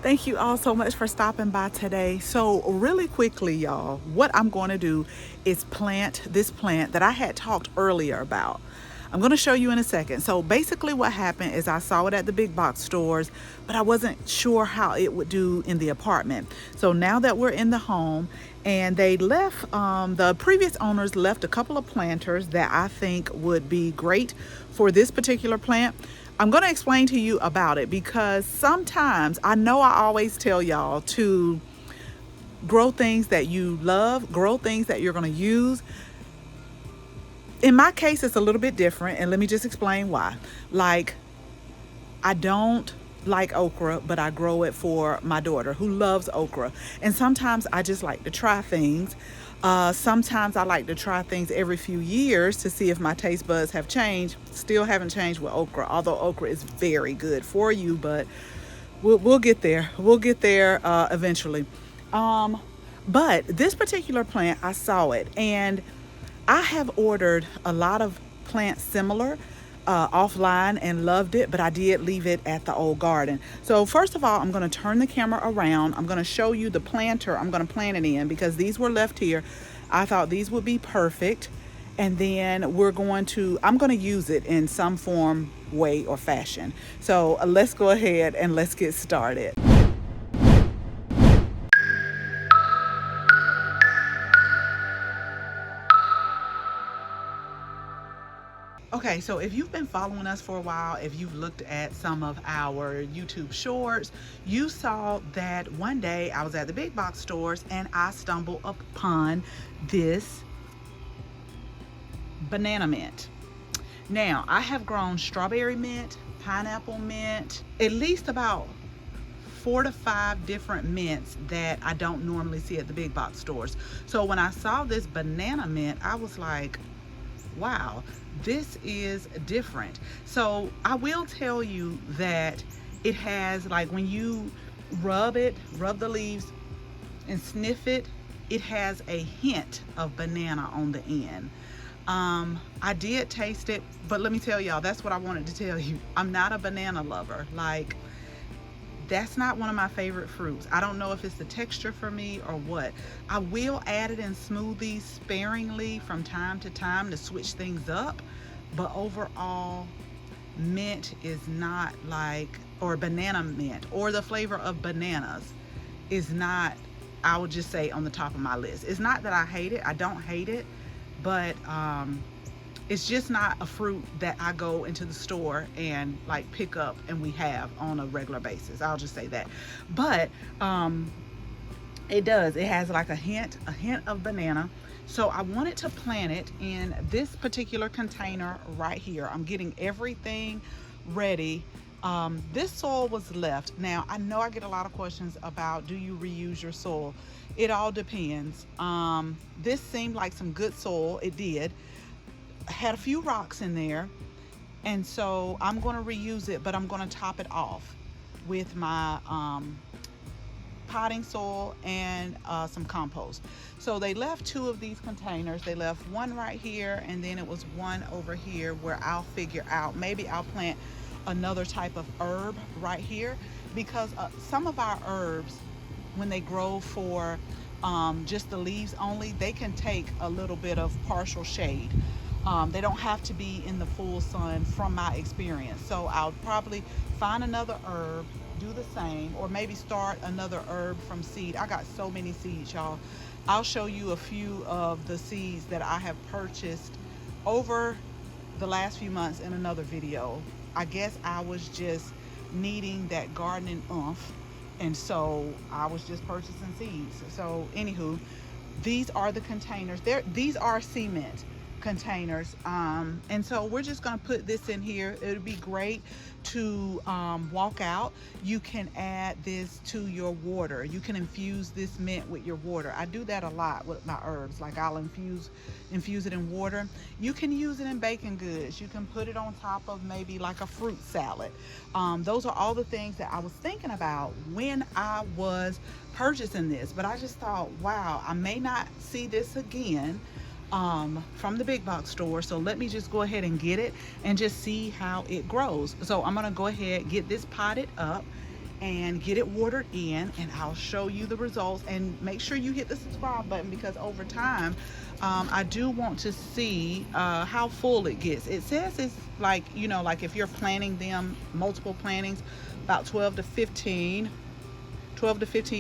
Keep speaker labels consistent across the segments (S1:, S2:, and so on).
S1: Thank you all so much for stopping by today. So really quickly, y'all, what I'm going to do is plant this plant that I had talked earlier about. I'm going to show you in a second. So basically what happened is I saw it at the big box stores, but I wasn't sure how it would do in the apartment. So now that we're in the home, and they left, the previous owners left a couple of planters that I think would be great for this particular plant. I'm going to explain to you about it because sometimes I know I always tell y'all to grow things that you love, grow things that you're going to use. In my case, it's a little bit different, and let me just explain why. Like, I don't like okra, but I grow it for my daughter who loves okra. And sometimes I just like to try things. Sometimes I like to try things every few years to see if my taste buds have changed. Still haven't changed with okra, although okra is very good for you, but we'll get there. We'll get there eventually. But this particular plant, I saw it, and I have ordered a lot of plants similar offline and loved it, but I did leave it at the old garden. So first of all, I'm going to turn the camera around. I'm going to show you the planter I'm going to plant it in because these were left here. I thought these would be perfect. And then I'm going to use it in some form, way, or fashion. So let's go ahead and let's get started. Okay, so if you've been following us for a while, if you've looked at some of our YouTube shorts, you saw that one day I was at the big box stores and I stumbled upon this banana mint. Now, I have grown strawberry mint, pineapple mint, at least about 4 to 5 different mints that I don't normally see at the big box stores. So when I saw this banana mint, I was like, wow, this is different. So I will tell you that it has, like, when you rub the leaves and sniff it, it has a hint of banana on the end. I did taste it, but let me tell y'all, that's what I wanted to tell you. I'm not a banana lover. Like, that's not one of my favorite fruits. I don't know if it's the texture for me or what. I will add it in smoothies sparingly from time to time to switch things up, but overall, mint is not like, or banana mint, or the flavor of bananas is not, I would just say, on the top of my list. It's not that I hate it. I don't hate it, but it's just not a fruit that I go into the store and like pick up and we have on a regular basis. I'll just say that. But it has like a hint of banana. So I wanted to plant it in this particular container right here. I'm getting everything ready. This soil was left. Now, I know I get a lot of questions about, do you reuse your soil? It all depends. This seemed like some good soil. It did. Had a few rocks in there, and so I'm going to reuse it, but I'm going to top it off with my potting soil and some compost. So they left 2 of these containers. They left one right here, and then it was one over here where I'll figure out, maybe I'll plant another type of herb right here, because some of our herbs, when they grow for just the leaves only, they can take a little bit of partial shade. They don't have to be in the full sun from my experience. So I'll probably find another herb, do the same, or maybe start another herb from seed. I got so many seeds, y'all. I'll show you a few of the seeds that I have purchased over the last few months in another video. I guess I was just needing that gardening oomph, and so I was just purchasing seeds. So anywho, these are the containers. These are cement containers, and so we're just going to put this in here. It would be great to walk out. You can add this to your water. You can infuse this mint with your water. I do that a lot with my herbs. Like, I'll infuse it in water. You can use it in baking goods. You can put it on top of maybe like a fruit salad. Those are all the things that I was thinking about when I was purchasing this, but I just thought, wow, I may not see this again from the big box store, so let me just go ahead and get it and just see how it grows. So I'm gonna go ahead, get this potted up, and get it watered in, and I'll show you the results. And make sure you hit the subscribe button, because over time I do want to see how full it gets. It says it's like, you know, like if you're planting them multiple plantings, about 12 to 15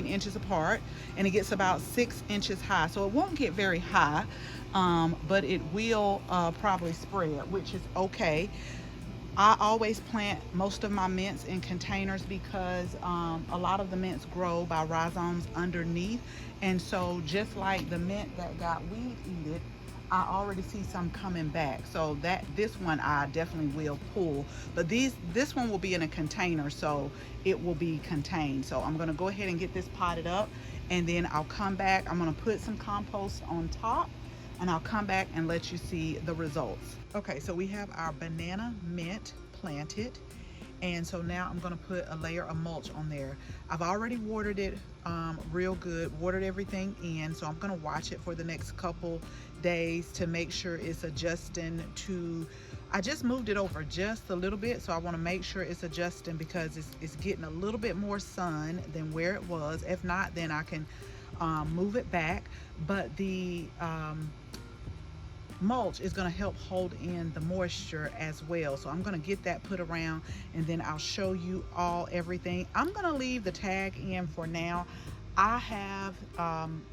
S1: inches apart, and it gets about 6 inches high. So it won't get very high, but it will probably spread, which is okay. I always plant most of my mints in containers because a lot of the mints grow by rhizomes underneath. And so just like the mint that got weed eated, I already see some coming back. So this one I definitely will pull. But this one will be in a container, so it will be contained. So I'm gonna go ahead and get this potted up, and then I'll come back. I'm gonna put some compost on top, and I'll come back and let you see the results. Okay, so we have our banana mint planted, and so now I'm gonna put a layer of mulch on there. I've already watered it real good, watered everything in, so I'm gonna watch it for the next couple days to make sure it's adjusting to, I just moved it over just a little bit, so I want to make sure it's adjusting because it's getting a little bit more sun than where it was. If not, then I can move it back. But the mulch is going to help hold in the moisture as well, so I'm going to get that put around, and then I'll show you everything. I'm going to leave the tag in for now. I have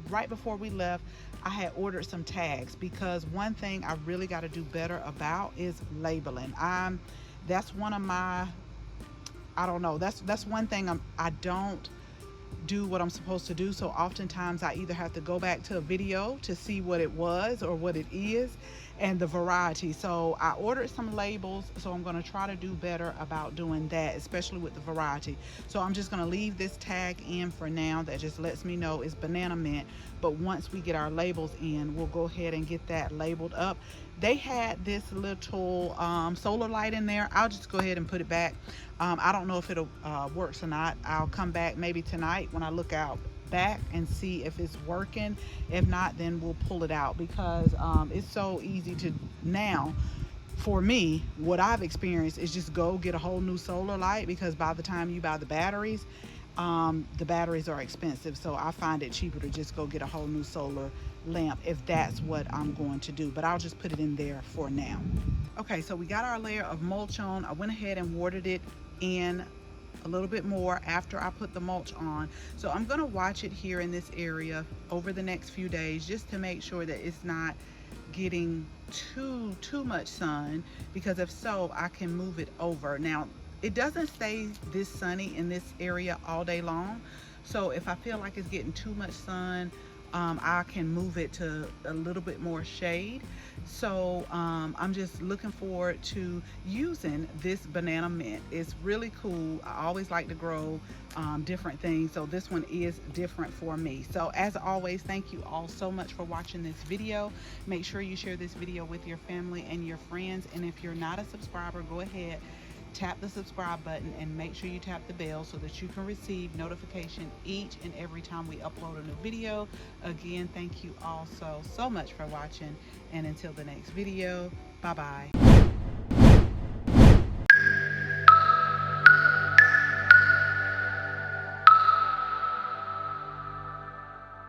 S1: right before we left, I had ordered some tags, because one thing I really got to do better about is labeling. That's one of my, I don't know, that's one thing I don't do what I'm supposed to do. So oftentimes I either have to go back to a video to see what it was or what it is, and the variety. So I ordered some labels, so I'm going to try to do better about doing that, especially with the variety. So I'm just going to leave this tag in for now. That just lets me know it's banana mint, but once we get our labels in, we'll go ahead and get that labeled up. They had this little solar light in there. I'll just go ahead and put it back. I don't know if it'll works or not. I'll come back maybe tonight when I look out back and see if it's working. If not, then we'll pull it out, because it's so easy to now. For me, what I've experienced is just go get a whole new solar light, because by the time you buy the batteries are expensive. So I find it cheaper to just go get a whole new solar lamp if that's what I'm going to do. But I'll just put it in there for now. Okay, so we got our layer of mulch on. I went ahead and watered it in a little bit more after I put the mulch on. So I'm going to watch it here in this area over the next few days, just to make sure that it's not getting too much sun, because if so, I can move it over. Now, it doesn't stay this sunny in this area all day long, so if I feel like it's getting too much sun, I can move it to a little bit more shade. So I'm just looking forward to using this banana mint. It's really cool. I always like to grow different things, so this one is different for me. So as always, thank you all so much for watching this video. Make sure you share this video with your family and your friends, and if you're not a subscriber, go ahead, tap the subscribe button, and make sure you tap the bell so that you can receive notification each and every time we upload a new video. Again, thank you all so much for watching, and until the next video, bye bye.